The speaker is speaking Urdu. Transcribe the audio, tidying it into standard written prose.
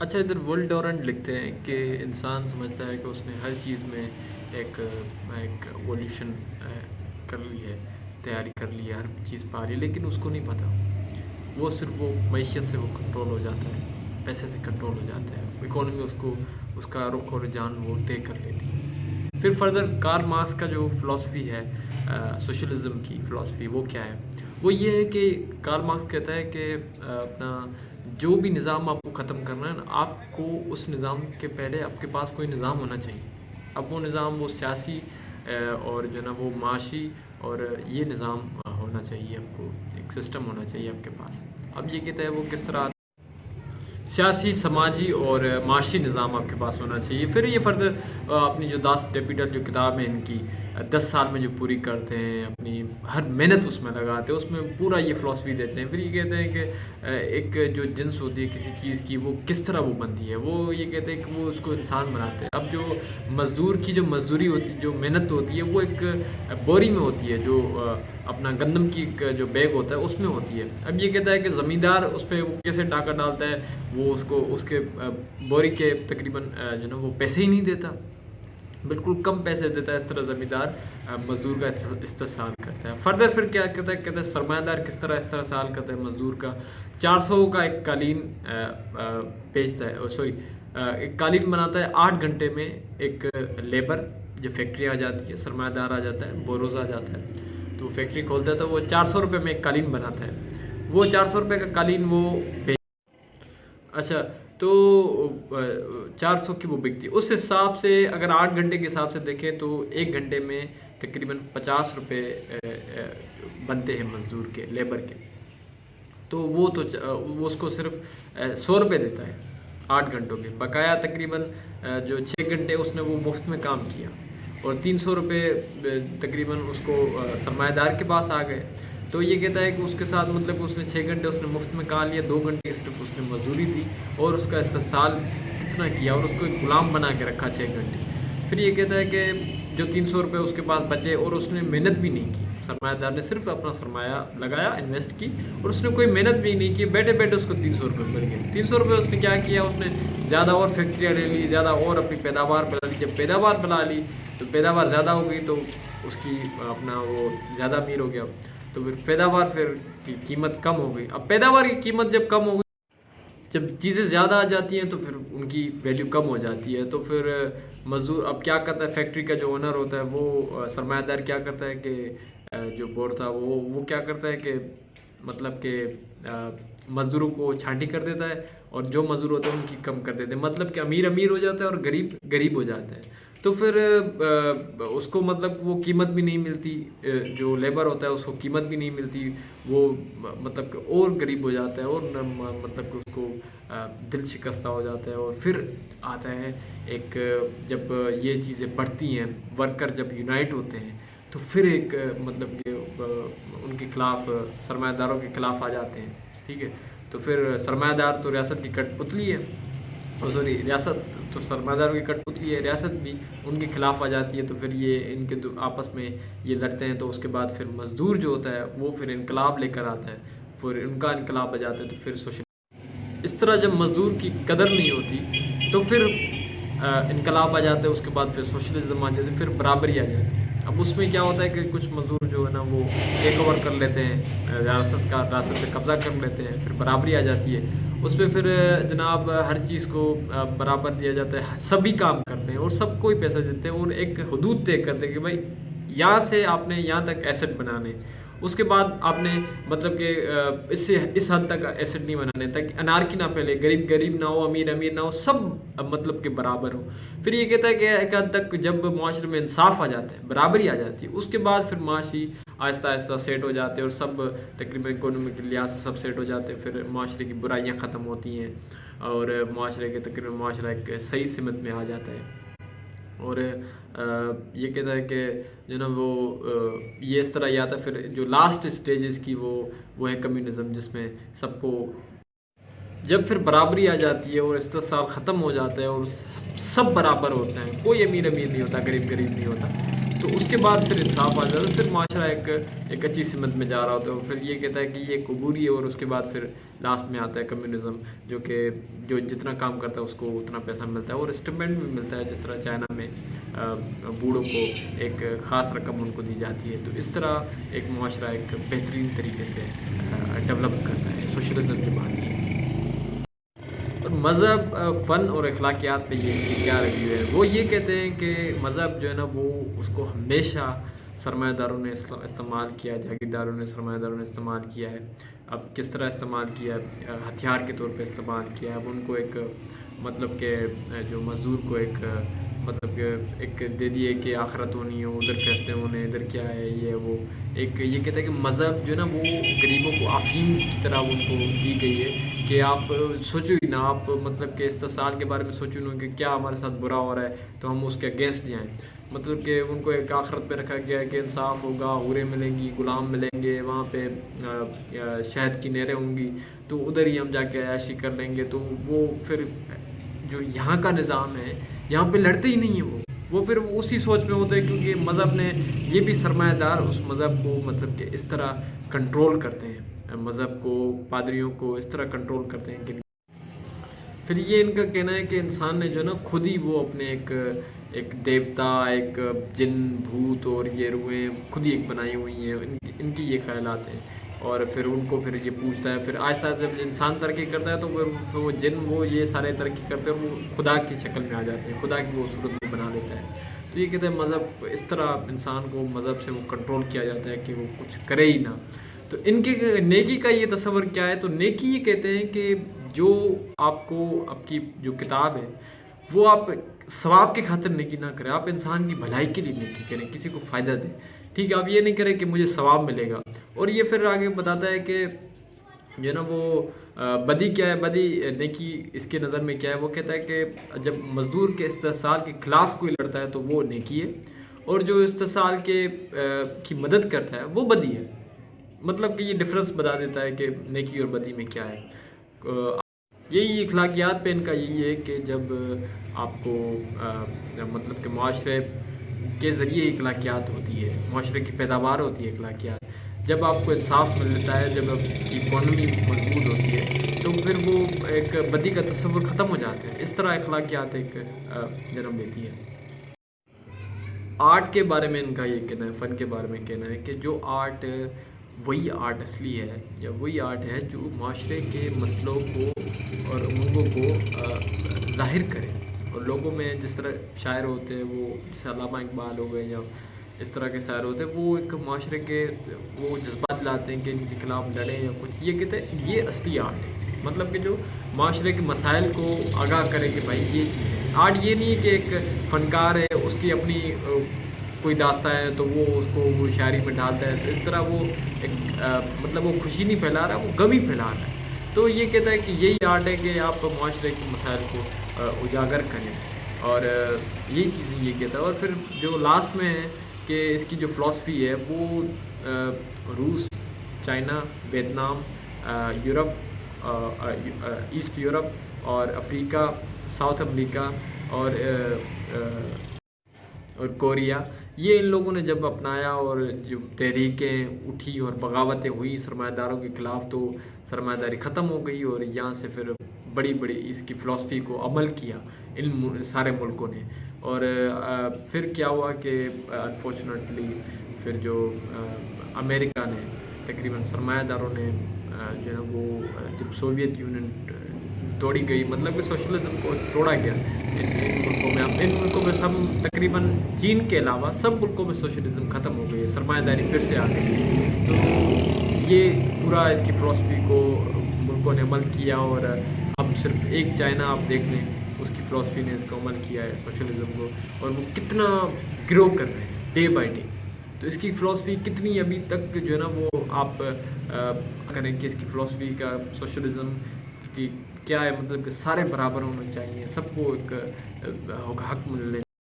اچھا، ادھر ول ڈورنٹ لکھتے ہیں کہ انسان سمجھتا ہے کہ اس نے ہر چیز میں ایک ایک ایولیوشن کر لی ہے، تیاری کر لی ہے، ہر چیز پا لی ہے، لیکن اس کو نہیں پتہ، وہ صرف وہ معیشت سے وہ کنٹرول ہو جاتا ہے، پیسے سے کنٹرول ہو جاتا ہے، اکانومی اس کو اس کا رخ اور رجحان وہ طے کر لیتی ہے۔ پھر فردر کارل مارکس کا جو فلاسفی ہے، سوشلزم کی فلاسفی، وہ کیا ہے؟ وہ یہ ہے کہ کارل مارکس کہتا ہے کہ اپنا جو بھی نظام آپ کو ختم کرنا ہے نا، آپ کو اس نظام کے پہلے آپ کے پاس کوئی نظام ہونا چاہیے۔ اب وہ نظام وہ سیاسی اور جو ہے نا وہ معاشی اور یہ نظام ہونا چاہیے، آپ کو ایک سسٹم ہونا چاہیے آپ کے پاس۔ اب یہ کہتا ہے وہ کس طرح سیاسی، سماجی اور معاشی نظام آپ کے پاس ہونا چاہیے۔ پھر یہ فردر اپنی جو 10 ڈیپیٹل جو کتاب ہے ان کی 10 سال میں جو پوری کرتے ہیں، اپنی ہر محنت اس میں لگاتے ہیں، اس میں پورا یہ فلاسفی دیتے ہیں۔ پھر یہ کہتے ہیں کہ ایک جو جنس ہوتی ہے کسی چیز کی، وہ کس طرح وہ بنتی ہے، وہ یہ کہتے ہیں کہ وہ اس کو انسان بناتے ہیں۔ اب جو مزدور کی جو مزدوری ہوتی ہے، جو محنت ہوتی ہے، وہ ایک بوری میں ہوتی ہے، جو اپنا گندم کی جو بیگ ہوتا ہے اس میں ہوتی ہے۔ اب یہ کہتا ہے کہ زمیندار اس پہ وہ کیسے ڈاکہ ڈالتا ہے، وہ اس کو اس کے بوری کے تقریباً جو نا وہ پیسے ہی نہیں دیتا، بالکل کم پیسے دیتا ہے۔ اس طرح زمیندار مزدور کا استحصال کرتا ہے۔ فردر پھر کیا کہتا ہے سرمایہ دار کس طرح استحصال کرتا ہے مزدور کا۔ 400 کا ایک قالین بیچتا ہے، سوری ایک قالین بناتا ہے 8 گھنٹے میں۔ ایک لیبر جو فیکٹری آ جاتی ہے، سرمایہ دار آ جاتا ہے، بوروز آ جاتا ہے، تو فیکٹری کھولتا ہے، تو وہ 400 روپے میں ایک قالین بناتا ہے۔ وہ 400 روپے کا قالین وہ اچھا، تو 400 کی وہ بکتی ہے۔ اس حساب سے اگر 8 گھنٹے کے حساب سے دیکھیں تو 1 گھنٹے میں تقریباً 50 روپے بنتے ہیں مزدور کے، لیبر کے۔ تو وہ تو وہ اس کو صرف 100 روپے دیتا ہے 8 گھنٹوں کے، بقایا تقریباً جو 6 گھنٹے اس نے وہ مفت میں کام کیا، اور 300 روپے تقریباً اس کو سرمایہ دار کے پاس آ گئے۔ تو یہ کہتا ہے کہ اس کے ساتھ مطلب اس نے 6 گھنٹے اس نے مفت میں کام لیا، 2 گھنٹے صرف اس نے مزدوری دی، اور اس کا استحصال کتنا کیا، اور اس کو ایک غلام بنا کے رکھا 6 گھنٹے۔ پھر یہ کہتا ہے کہ جو 300 روپے اس کے پاس بچے، اور اس نے محنت بھی نہیں کی، سرمایہ دار نے صرف اپنا سرمایہ لگایا، انویسٹ کی، اور اس نے کوئی محنت بھی نہیں کی، بیٹھے بیٹھے اس کو 300 روپے مل گئے۔ 300 روپے اس نے کیا کیا، اس نے زیادہ اور فیکٹریاں لے لی، زیادہ اور اپنی پیداوار بڑھا لی۔ جب پیداوار بڑھا لی تو پیداوار زیادہ ہو گئی، تو اس کی اپنا وہ زیادہ امیر ہو گیا، تو پھر پیداوار پھر کی قیمت کم ہو گئی۔ اب پیداوار کی قیمت جب کم ہو گئی، جب چیزیں زیادہ آ جاتی ہیں تو پھر ان کی ویلیو کم ہو جاتی ہے۔ تو پھر مزدور اب کیا کرتا ہے، فیکٹری کا جو اونر ہوتا ہے، وہ سرمایہ دار کیا کرتا ہے کہ جو بورڈ تھا وہ کیا کرتا ہے کہ مطلب کہ مزدوروں کو چھانٹی کر دیتا ہے، اور جو مزدور ہوتے ہیں ان کی کم کر دیتے ہیں، مطلب کہ امیر امیر ہو جاتا ہے اور غریب غریب ہو جاتا ہے۔ تو پھر اس کو مطلب وہ قیمت بھی نہیں ملتی، جو لیبر ہوتا ہے اس کو قیمت بھی نہیں ملتی، وہ مطلب کہ اور غریب ہو جاتا ہے، اور مطلب کہ اس کو دل شکستہ ہو جاتا ہے۔ اور پھر آتا ہے ایک جب یہ چیزیں بڑھتی ہیں، ورکر جب یونائٹ ہوتے ہیں، تو پھر ایک مطلب کہ ان کے خلاف، سرمایہ داروں کے خلاف آ جاتے ہیں، ٹھیک ہے۔ تو پھر سرمایہ دار تو ریاست کی کٹ پتلی ہے، سوری ریاست تو سرمایہ داروں کی کٹ پتلی ہے، ریاست بھی ان کے خلاف آ جاتی ہے۔ تو پھر یہ ان کے آپس میں یہ لڑتے ہیں، تو اس کے بعد پھر مزدور جو ہوتا ہے وہ پھر انقلاب لے کر آتا ہے، پھر ان کا انقلاب آ جاتا ہے، تو پھر سوشل اس طرح جب مزدور کی قدر نہیں ہوتی تو پھر انقلاب آ جاتا ہے، اس کے بعد پھر سوشلزم آ جاتا ہے، پھر برابری آ جاتی ہے۔ اب اس میں کیا ہوتا ہے کہ کچھ مزدور جو ہے نا وہ ٹیک اوور کر لیتے ہیں، ریاست پہ قبضہ کر لیتے ہیں، پھر برابری آ جاتی ہے اس پہ، پھر جناب ہر چیز کو برابر دیا جاتا ہے، سبھی کام کرتے ہیں اور سب کو ہی پیسہ دیتے ہیں، اور ایک حدود طے کرتے ہیں کہ بھائی یہاں سے آپ نے یہاں تک ایسٹ بنانے، اس کے بعد آپ نے مطلب کہ اس سے اس حد تک ایسٹ نہیں بنانے، تاکہ انارکی نہ پھیلے، غریب غریب نہ ہو، امیر امیر نہ ہو، سب مطلب کہ برابر ہو۔ پھر یہ کہتا ہے کہ ایک حد تک جب معاشرے میں انصاف آ جاتا ہے، برابری آ جاتی ہے، اس کے بعد پھر معاشی آہستہ آہستہ سیٹ ہو جاتے ہیں، اور سب تقریباً اکانومی کے لحاظ سے سب سیٹ ہو جاتے ہیں، پھر معاشرے کی برائیاں ختم ہوتی ہیں، اور معاشرے کے تقریباً معاشرہ ایک صحیح سمت میں آ جاتا ہے۔ اور یہ کہتا ہے کہ جو نا وہ یہ اس طرح آتا ہے۔ پھر جو لاسٹ اسٹیجز کی وہ ہے کمیونزم، جس میں سب کو جب پھر برابری آ جاتی ہے اور استحصال ختم ہو جاتا ہے، اور سب برابر ہوتے ہیں، کوئی امیر امیر نہیں ہوتا، غریب غریب نہیں ہوتا، تو اس کے بعد پھر انصاف آ جاتا ہے، پھر معاشرہ ایک اچھی سمت میں جا رہا ہوتا ہے. پھر یہ کہتا ہے کہ یہ ایک عبوری ہے، اور اس کے بعد پھر لاسٹ میں آتا ہے کمیونزم، جو جتنا کام کرتا ہے اس کو اتنا پیسہ ملتا ہے اور اسٹیپینڈ بھی ملتا ہے. جس طرح چائنا میں بوڑھوں کو ایک خاص رقم ان کو دی جاتی ہے. تو اس طرح ایک معاشرہ ایک بہترین طریقے سے ڈیولپ کرتا ہے سوشلزم کے بعد. اور مذہب، فن اور اخلاقیات پہ یہ کیا رویہ ہے؟ وہ یہ کہتے ہیں کہ مذہب جو ہے نا وہ اس کو ہمیشہ سرمایہ داروں نے استعمال کیا، جاگیرداروں نے، سرمایہ داروں نے استعمال کیا ہے. اب کس طرح استعمال کیا ہے؟ ہتھیار کے طور پہ استعمال کیا ہے. اب ان کو ایک مطلب کہ جو مزدور کو ایک مطلب کہ ایک دے دیے کہ آخرت ہونی ہے، ادھر فیصلے ہونے، ادھر کیا ہے یہ وہ. ایک یہ کہتا ہے کہ مذہب جو ہے نا وہ غریبوں کو افیم کی طرح ان کو دی گئی ہے کہ آپ سوچو ہی نا، آپ مطلب کہ استحصال کے بارے میں سوچو نا کہ کیا ہمارے ساتھ برا ہو رہا ہے تو ہم اس کے اگینسٹ جائیں. مطلب کہ ان کو ایک آخرت پہ رکھا گیا ہے کہ انصاف ہوگا، حوریں ملیں گی، غلام ملیں گے، وہاں پہ شہد کی نہریں ہوں گی، تو ادھر ہی ہم جا کے عیاشی کر لیں گے. تو وہ پھر جو یہاں کا نظام ہے یہاں پہ لڑتے ہی نہیں ہیں. وہ پھر اسی سوچ میں ہوتے ہیں، کیونکہ مذہب نے یہ بھی سرمایہ دار اس مذہب کو مطلب کہ اس طرح کنٹرول کرتے ہیں، مذہب کو، پادریوں کو اس طرح کنٹرول کرتے ہیں کہ پھر یہ ان کا کہنا ہے کہ انسان نے جو ہے نا خود ہی وہ اپنے ایک دیوتا، ایک جن، بھوت اور یہ روحیں خود ہی ایک بنائی ہوئی ہیں. ان کی یہ خیالات ہیں. اور پھر ان کو پھر یہ پوچھتا ہے، پھر آہستہ آہستہ جب انسان ترقی کرتا ہے تو پھر وہ جن، وہ یہ سارے ترقی کرتے ہیں اور وہ خدا کی شکل میں آ جاتے ہیں، خدا کی وہ صورت میں بنا لیتا ہے. تو یہ کہتے ہیں مذہب اس طرح انسان کو مذہب سے وہ کنٹرول کیا جاتا ہے کہ وہ کچھ کرے ہی نہ. تو ان کے نیکی کا یہ تصور کیا ہے؟ تو نیکی یہ کہتے ہیں کہ جو آپ کو، آپ کی جو کتاب ہے وہ آپ ثواب کے خاطر نیکی نہ کریں، آپ انسان کی بھلائی کے لیے نیکی کریں، کسی کو فائدہ دیں. ٹھیک ہے، آپ یہ نہیں کریں کہ مجھے ثواب ملے گا. اور یہ پھر آگے بتاتا ہے کہ جو ہے نا وہ بدی کیا ہے، بدی نیکی اس کے نظر میں کیا ہے. وہ کہتا ہے کہ جب مزدور کے استحصال کے خلاف کوئی لڑتا ہے تو وہ نیکی ہے، اور جو استحصال کی مدد کرتا ہے وہ بدی ہے. مطلب کہ یہ ڈفرنس بتا دیتا ہے کہ نیکی اور بدی میں کیا ہے. یہی اخلاقیات پہ ان کا یہی ہے کہ جب آپ کو مطلب کہ معاشرے کے ذریعے اخلاقیات ہوتی ہے، معاشرے کی پیداوار ہوتی ہے اخلاقیات. جب آپ کو انصاف ملتا ہے، جب آپ کی اکانومی مضبوط ہوتی ہے تو پھر وہ ایک بدی کا تصور ختم ہو جاتا ہے. اس طرح اخلاقیات ایک جنم لیتی ہے. آرٹ کے بارے میں ان کا یہ کہنا ہے، فن کے بارے میں کہنا ہے کہ جو آرٹ وہی آرٹ اصلی ہے، یا وہی آرٹ ہے جو معاشرے کے مسئلوں کو اور امنگوں کو ظاہر کرے. اور لوگوں میں جس طرح شاعر ہوتے ہیں، وہ جیسے علامہ اقبال ہو گئے یا اس طرح کے شاعر ہوتے ہیں، وہ ایک معاشرے کے وہ جذبات لاتے ہیں کہ ان کے خلاف لڑیں یا کچھ. یہ کہتے ہیں یہ اصلی آرٹ ہے، مطلب کہ جو معاشرے کے مسائل کو آگاہ کرے کہ بھائی یہ چیز ہے. آرٹ یہ نہیں ہے کہ ایک فنکار ہے، اس کی اپنی کوئی داستان ہے تو وہ اس کو وہ شاعری میں ڈالتا ہے، تو اس طرح وہ ایک مطلب وہ خوشی نہیں پھیلا رہا، وہ غم ہی پھیلا رہا ہے. تو یہ کہتا ہے کہ یہی آرٹ ہے کہ آپ معاشرے کے مسائل کو اجاگر کریں، اور یہی چیزیں یہ کہتا ہے. اور پھر جو لاسٹ میں ہے کہ اس کی جو فلاسفی ہے وہ روس، China, Vietnam, Europe, east Europe اور افریقہ، ساؤتھ امریکہ اور کوریا، یہ ان لوگوں نے جب اپنایا اور جو تحریکیں اٹھی اور بغاوتیں ہوئی سرمایہ داروں کے خلاف، تو سرمایہ داری ختم ہو گئی. اور یہاں سے پھر بڑی اس کی فلاسفی کو عمل کیا ان سارے ملکوں نے. اور پھر کیا ہوا کہ انفارچونیٹلی پھر جو امریکہ نے تقریباً سرمایہ داروں نے جو ہے نا وہ جب سوویت یونین توڑی گئی، مطلب کہ سوشلزم کو توڑا گیا ان ملکوں میں سب تقریباً چین کے علاوہ سب ملکوں میں سوشلزم ختم ہو گئی ہے، سرمایہ داری پھر سے آ گئی. تو یہ پورا اس کی فلاسفی کو ملکوں نے عمل کیا. اور اب صرف ایک چائنا آپ دیکھ لیں، اس کی فلاسفی نے اس کو عمل کیا ہے سوشلزم کو، اور وہ کتنا گرو کر رہے ہیں ڈے بائی ڈے. تو اس کی فلاسفی کتنی ابھی تک جو ہے نا وہ آپ کریں کہ اس کی فلاسفی کا سوشلزم کی کیا ہے، مطلب کہ سارے برابر ہونا چاہیے، سب کو ایک حق ملنے